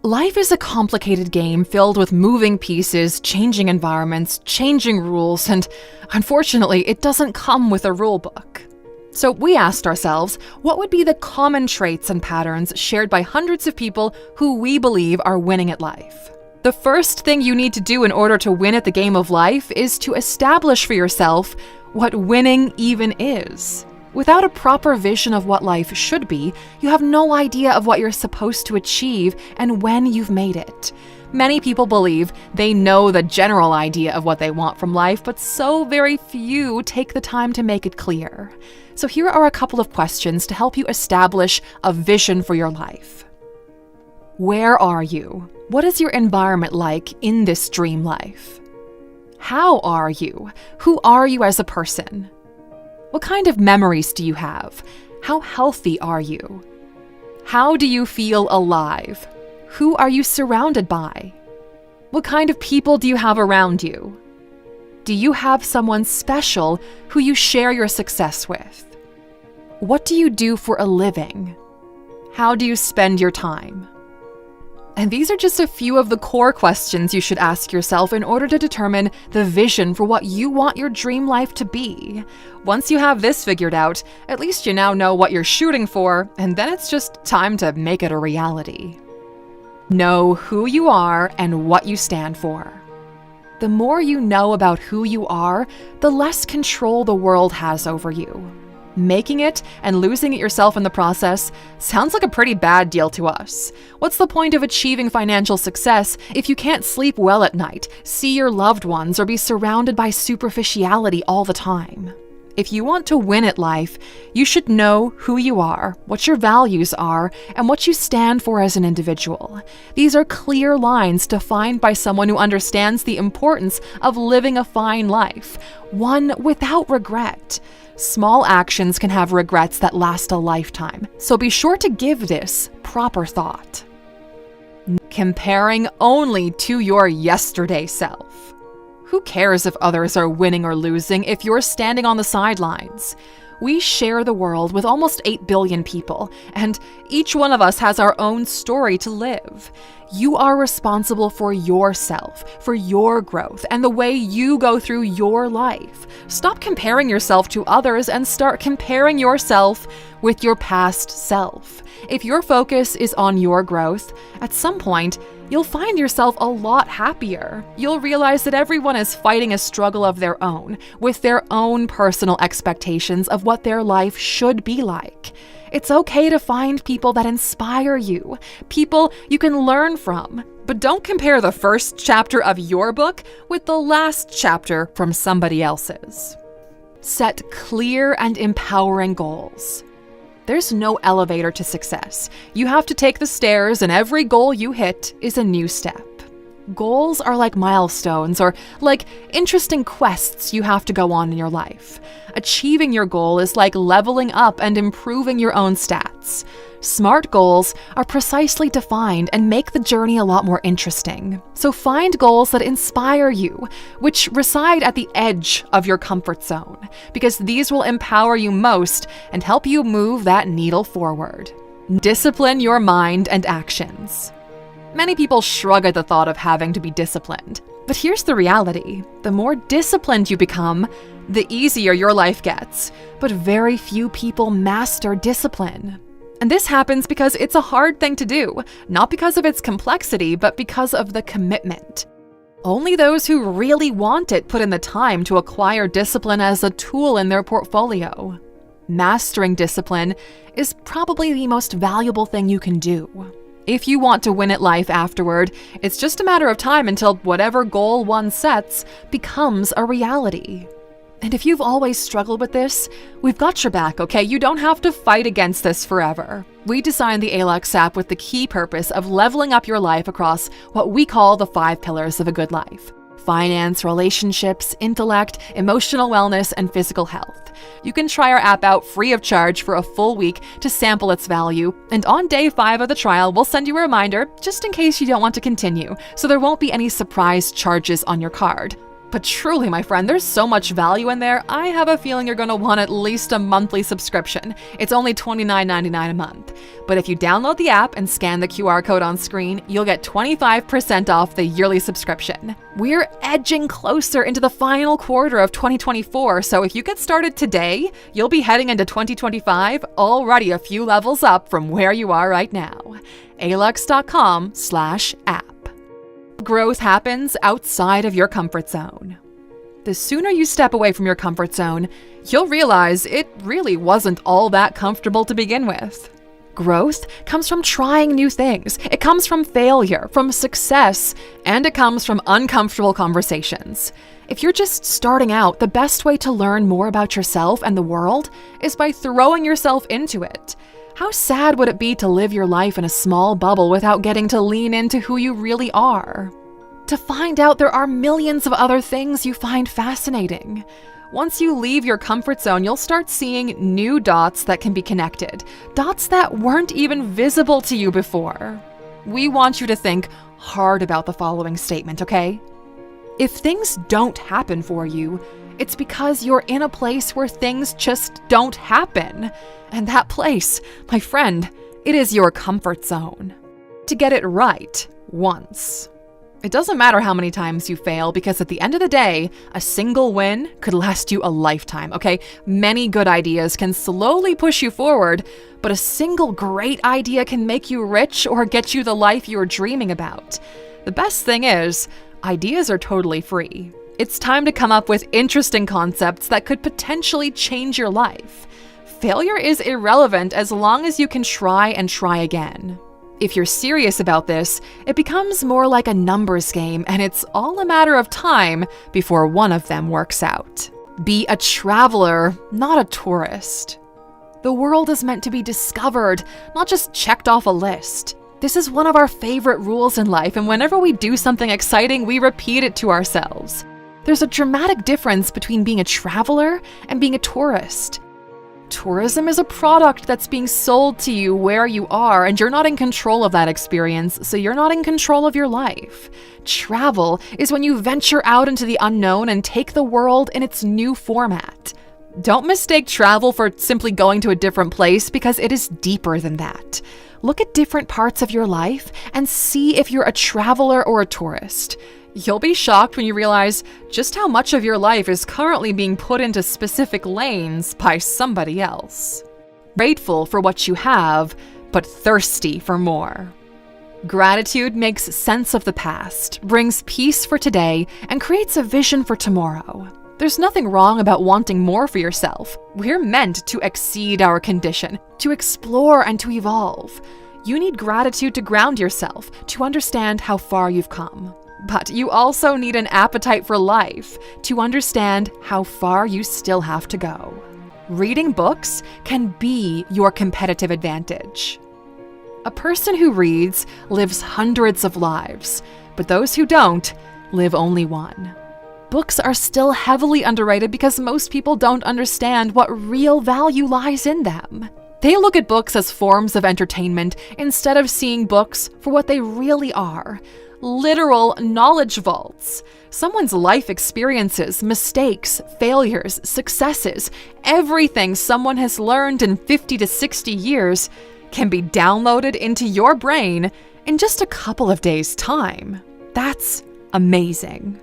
Life is a complicated game filled with moving pieces, changing environments, changing rules, and unfortunately, it doesn't come with a rule book. So we asked ourselves, what would be the common traits and patterns shared by hundreds of people who we believe are winning at life? The first thing you need to do in order to win at the game of life is to establish for yourself what winning even is. Without a proper vision of what life should be, you have no idea of what you're supposed to achieve and when you've made it. Many people believe they know the general idea of what they want from life, but so very few take the time to make it clear. So here are a couple of questions to help you establish a vision for your life. Where are you? What is your environment like in this dream life? How are you? Who are you as a person? What kind of memories do you have? How healthy are you? How do you feel alive? Who are you surrounded by? What kind of people do you have around you? Do you have someone special who you share your success with? What do you do for a living? How do you spend your time? And these are just a few of the core questions you should ask yourself in order to determine the vision for what you want your dream life to be. Once you have this figured out, at least you now know what you're shooting for, and then it's just time to make it a reality. Know who you are and what you stand for. The more you know about who you are, the less control the world has over you. Making it and losing it yourself in the process sounds like a pretty bad deal to us. What's the point of achieving financial success if you can't sleep well at night, see your loved ones, or be surrounded by superficiality all the time? If you want to win at life, you should know who you are, what your values are, and what you stand for as an individual. These are clear lines defined by someone who understands the importance of living a fine life, one without regret. Small actions can have regrets that last a lifetime, so be sure to give this proper thought. Comparing only to your yesterday self. Who cares if others are winning or losing if you're standing on the sidelines? We share the world with almost 8 billion people, and each one of us has our own story to live. You are responsible for yourself, for your growth, and the way you go through your life. Stop comparing yourself to others and start comparing yourself with your past self. If your focus is on your growth, at some point, you'll find yourself a lot happier. You'll realize that everyone is fighting a struggle of their own, with their own personal expectations of what their life should be like. It's okay to find people that inspire you, people you can learn from. But don't compare the first chapter of your book with the last chapter from somebody else's. Set clear and empowering goals. There's no elevator to success. You have to take the stairs, and every goal you hit is a new step. Goals are like milestones or like interesting quests you have to go on in your life. Achieving your goal is like leveling up and improving your own stats. Smart goals are precisely defined and make the journey a lot more interesting. So find goals that inspire you, which reside at the edge of your comfort zone, because these will empower you most and help you move that needle forward. Discipline your mind and actions. Many people shrug at the thought of having to be disciplined. But here's the reality. The more disciplined you become, the easier your life gets. But very few people master discipline. And this happens because it's a hard thing to do, not because of its complexity, but because of the commitment. Only those who really want it put in the time to acquire discipline as a tool in their portfolio. Mastering discipline is probably the most valuable thing you can do. If you want to win at life afterward, it's just a matter of time until whatever goal one sets becomes a reality. And if you've always struggled with this, we've got your back, okay? You don't have to fight against this forever. We designed the ALEX app with the key purpose of leveling up your life across what we call the 5 pillars of a good life: finance, relationships, intellect, emotional wellness, and physical health. You can try our app out free of charge for a full week to sample its value, and on day 5 of the trial, we'll send you a reminder just in case you don't want to continue, so there won't be any surprise charges on your card. But truly, my friend, there's so much value in there, I have a feeling you're going to want at least a monthly subscription. It's only $29.99 a month. But if you download the app and scan the QR code on screen, you'll get 25% off the yearly subscription. We're edging closer into the final quarter of 2024, so if you get started today, you'll be heading into 2025 already a few levels up from where you are right now. alux.com/app. Growth happens outside of your comfort zone. The sooner you step away from your comfort zone, you'll realize it really wasn't all that comfortable to begin with. Growth comes from trying new things. It comes from failure, from success, and it comes from uncomfortable conversations. If you're just starting out, the best way to learn more about yourself and the world is by throwing yourself into it. How sad would it be to live your life in a small bubble without getting to lean into who you really are? To find out there are millions of other things you find fascinating. Once you leave your comfort zone, you'll start seeing new dots that can be connected, dots that weren't even visible to you before. We want you to think hard about the following statement, okay? If things don't happen for you, it's because you're in a place where things just don't happen. And that place, my friend, it is your comfort zone. To get it right once. It doesn't matter how many times you fail, because at the end of the day, a single win could last you a lifetime, okay? Many good ideas can slowly push you forward, but a single great idea can make you rich or get you the life you're dreaming about. The best thing is, ideas are totally free. It's time to come up with interesting concepts that could potentially change your life. Failure is irrelevant as long as you can try and try again. If you're serious about this, it becomes more like a numbers game, and it's all a matter of time before one of them works out. Be a traveler, not a tourist. The world is meant to be discovered, not just checked off a list. This is one of our favorite rules in life, and whenever we do something exciting, we repeat it to ourselves. There's a dramatic difference between being a traveler and being a tourist. Tourism is a product that's being sold to you where you are, and you're not in control of that experience, so you're not in control of your life. Travel is when you venture out into the unknown and take the world in its new format. Don't mistake travel for simply going to a different place, because it is deeper than that. Look at different parts of your life and see if you're a traveler or a tourist. You'll be shocked when you realize just how much of your life is currently being put into specific lanes by somebody else. Grateful for what you have, but thirsty for more. Gratitude makes sense of the past, brings peace for today, and creates a vision for tomorrow. There's nothing wrong about wanting more for yourself. We're meant to exceed our condition, to explore and to evolve. You need gratitude to ground yourself, to understand how far you've come. But you also need an appetite for life to understand how far you still have to go. Reading books can be your competitive advantage. A person who reads lives hundreds of lives, but those who don't live only one. Books are still heavily underrated because most people don't understand what real value lies in them. They look at books as forms of entertainment instead of seeing books for what they really are. Literal knowledge vaults. Someone's life experiences, mistakes, failures, successes, everything someone has learned in 50 to 60 years can be downloaded into your brain in just a couple of days' time. That's amazing.